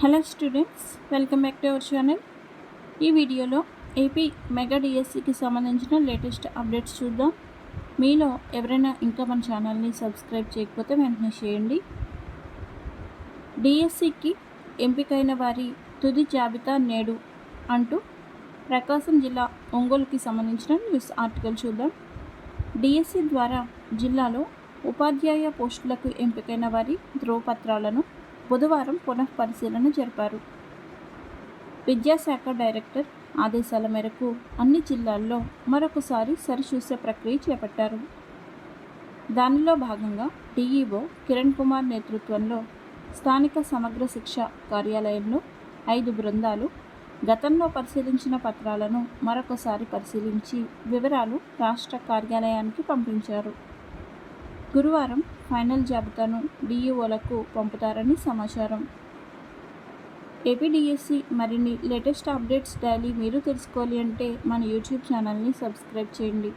Hello students, welcome back to our channel. ఈ వీడియోలో AP mega డిఎస్సికి సంబంధించిన లేటెస్ట్ అప్డేట్స్ చూద్దాం. మీలో ఎవరైనా ఇంకా మన ఛానల్ని సబ్స్క్రైబ్ చేయకపోతే వెంటనే చేయండి. డిఎస్సికి ఎంపికైన వారి తుది జాబితా నేడు అంటూ ప్రకాశం జిల్లా ఒంగోలుకి సంబంధించిన న్యూస్ ఆర్టికల్ చూద్దాం. డిఎస్సి ద్వారా జిల్లాలో ఉపాధ్యాయ పోస్టులకు ఎంపికైన వారి ధ్రువపత్రాలను బుధవారం పునఃపరిశీలన జరిపారు. విద్యాశాఖ డైరెక్టర్ ఆదేశాల మేరకు అన్ని జిల్లాల్లో మరొకసారి సరిచూసే ప్రక్రియ చేపట్టారు. దానిలో భాగంగా డిఈఓ కిరణ్ కుమార్ నేతృత్వంలో స్థానిక సమగ్ర శిక్ష కార్యాలయంలో 5 బృందాలు గతంలో పరిశీలించిన పత్రాలను మరొకసారి పరిశీలించి వివరాలు రాష్ట్ర కార్యాలయానికి పంపించారు. గురువారం ఫైనల్ జాబితాను డిఈఓలకు పంపుతారని సమాచారం. ఏపీడిఎస్సి మరిన్ని లేటెస్ట్ అప్డేట్స్ డైలీ మీరు తెలుసుకోవాలి అంటే మన యూట్యూబ్ ఛానల్ని సబ్స్క్రైబ్ చేయండి.